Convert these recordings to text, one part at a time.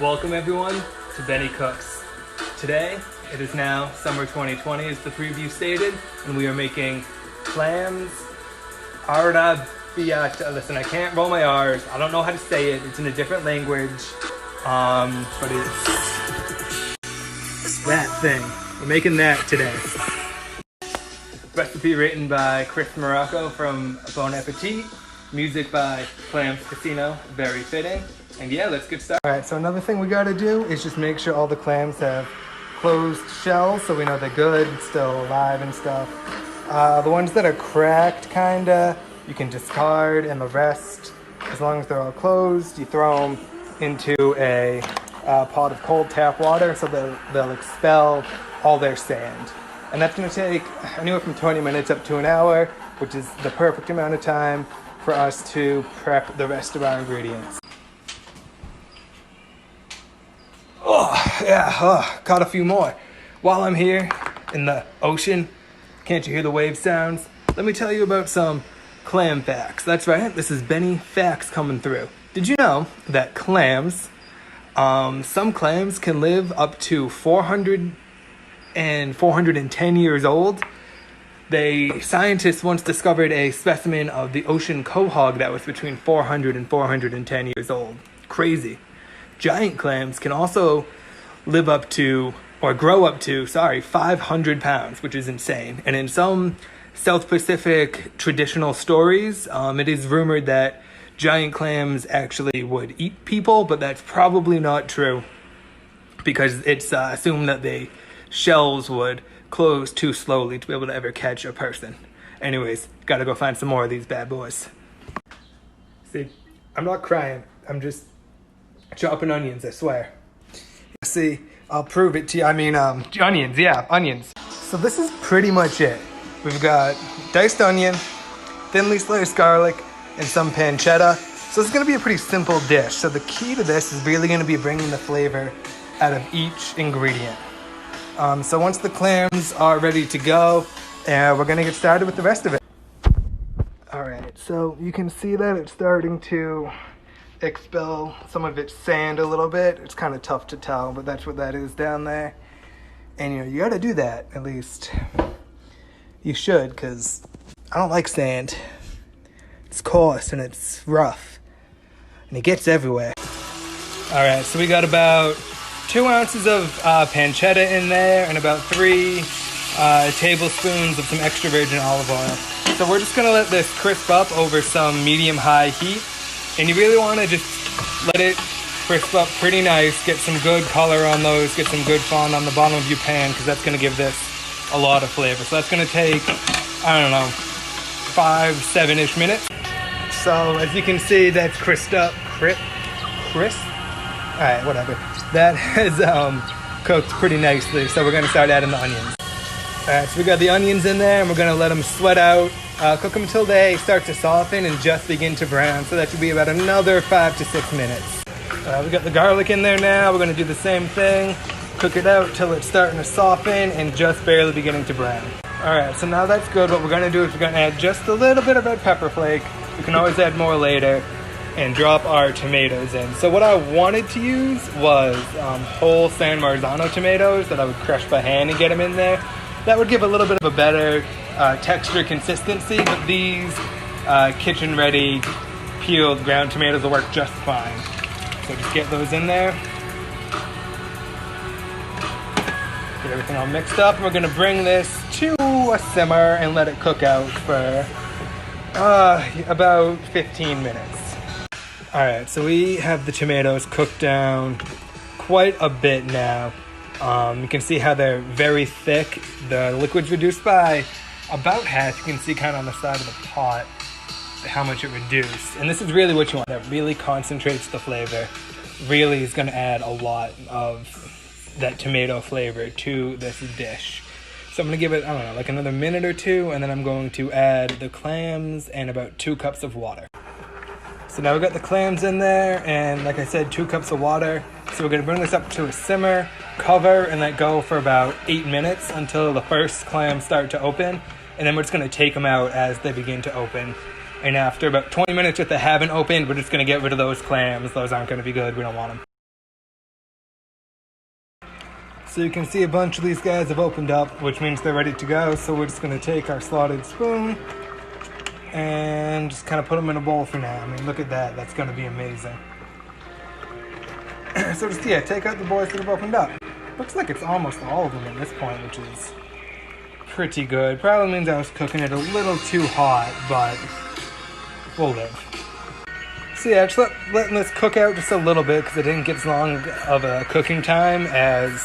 Welcome everyone to Benny Cooks. Today, it is now summer 2020 as the preview stated, and we are making Clams Arrabbiata. Listen, I can't roll my R's. I don't know how to say it. It's in a different language. But it's that thing. We're making that today. Recipe written by Chris Morocco from Bon Appetit. Music by Clams Casino, very fitting. And yeah, let's get started. Alright, so another thing we gotta do is just make sure all the clams have closed shells so we know they're good, still alive and stuff. The ones that are cracked, kinda, you can discard, and the rest, as long as they're all closed, you throw them into a pot of cold tap water so they'll expel all their sand. And that's gonna take anywhere from 20 minutes up to an hour, which is the perfect amount of time for us to prep the rest of our ingredients. Caught a few more. While I'm here in the ocean, can't you hear the wave sounds? Let me tell you about some clam facts. That's right, this is Benny Facts coming through. Did you know that clams, some clams can live up to 400 and 410 years old? Scientists once discovered a specimen of the ocean quahog that was between 400 and 410 years old. Crazy. Giant clams can also live up to, or grow up to, 500 pounds, which is insane. And in some South Pacific traditional stories, it is rumored that giant clams actually would eat people, but that's probably not true because it's assumed that the shells would close too slowly to be able to ever catch a person. Anyways, gotta go find some more of these bad boys. See, I'm not crying. I'm just chopping onions, I swear. See, I'll prove it to you. Onions, yeah, onions. So this is pretty much it. We've got diced onion, thinly sliced garlic, and some pancetta. So it's gonna be a pretty simple dish. So the key to this is really gonna be bringing the flavor out of each ingredient. So once the clams are ready to go, we're gonna get started with the rest of it. All right, so you can see that it's starting to expel some of its sand a little bit. It's kind of tough to tell, but that's what that is down there. And you gotta do that, at least. You should, because I don't like sand. It's coarse and it's rough, and it gets everywhere. All right, so we got about 2 ounces of pancetta in there and about 3 tablespoons of some extra virgin olive oil. So we're just gonna let this crisp up over some medium-high heat. And you really wanna just let it crisp up pretty nice, get some good color on those, get some good fond on the bottom of your pan, because that's gonna give this a lot of flavor. So that's gonna take, 5-7-ish minutes. So as you can see, that's crisped up, crisp? All right, whatever. That has cooked pretty nicely, so we're gonna start adding the onions. All right, so we got the onions in there, and we're gonna let them sweat out, cook them until they start to soften and just begin to brown. So that should be about another 5 to 6 minutes. We got the garlic in there now. We're gonna do the same thing, cook it out till it's starting to soften and just barely beginning to brown. All right, so now that's good. What we're gonna do is we're gonna add just a little bit of red pepper flake. We can always add more later, and drop our tomatoes in. So what I wanted to use was whole San Marzano tomatoes that I would crush by hand and get them in there. That would give a little bit of a better texture consistency, but these kitchen ready peeled ground tomatoes will work just fine. So just get those in there. Get everything all mixed up. We're gonna bring this to a simmer and let it cook out for about 15 minutes. All right, so we have the tomatoes cooked down quite a bit now. You can see how they're very thick. The liquid's reduced by about half. You can see kind of on the side of the pot how much it reduced. And this is really what you want. That really concentrates the flavor. Really is gonna add a lot of that tomato flavor to this dish. So I'm gonna give it, like another minute or two, and then I'm going to add the clams and about 2 cups of water. So now we've got the clams in there, and like I said, 2 cups of water. So we're gonna bring this up to a simmer, cover, and let go for about 8 minutes until the first clams start to open. And then we're just gonna take them out as they begin to open. And after about 20 minutes if they haven't opened, we're just gonna get rid of those clams. Those aren't gonna be good, we don't want them. So you can see a bunch of these guys have opened up, which means they're ready to go. So we're just gonna take our slotted spoon and just kind of put them in a bowl for now. I mean, look at that, that's gonna be amazing. So just, yeah, take out the boys that have opened up. Looks like it's almost all of them at this point, which is pretty good. Probably means I was cooking it a little too hot, but we'll live. So yeah, just letting this cook out just a little bit because it didn't get as long of a cooking time as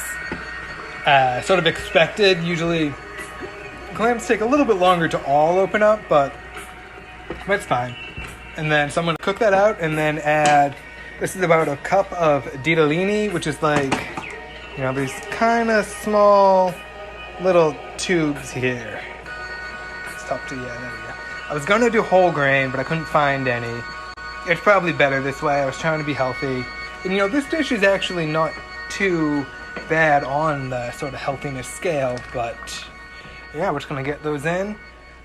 sort of expected. Usually clams take a little bit longer to all open up, but it's fine. And then so I'm going to cook that out and then add, this is about a cup of ditalini, which is like, you know, these kind of small little tubes here. It's tough to, yeah, there we go. I was going to do whole grain, but I couldn't find any. It's probably better this way. I was trying to be healthy. And, you know, this dish is actually not too bad on the sort of healthiness scale, but yeah, we're just going to get those in.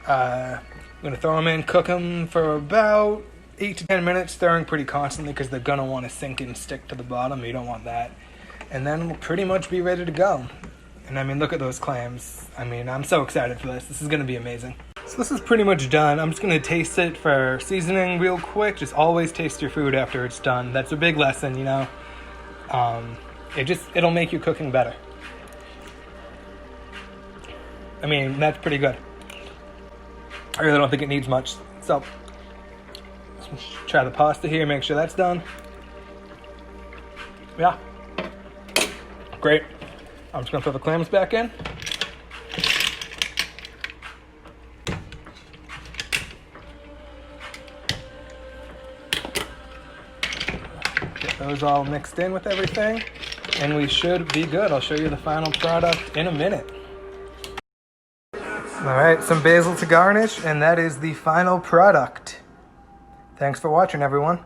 I'm going to throw them in, cook them for about 8 to 10 minutes, stirring pretty constantly because they're going to want to sink and stick to the bottom. You don't want that. And then we'll pretty much be ready to go. And I mean, look at those clams. I mean, I'm so excited for this. This is going to be amazing. So this is pretty much done. I'm just going to taste it for seasoning real quick. Just always taste your food after it's done. That's a big lesson, you know. It'll make your cooking better. I mean, that's pretty good. I really don't think it needs much. So, let's try the pasta here, make sure that's done. Yeah. Great. I'm just gonna throw the clams back in. Get those all mixed in with everything, and we should be good. I'll show you the final product in a minute. All right, some basil to garnish, and that is the final product. Thanks for watching, everyone.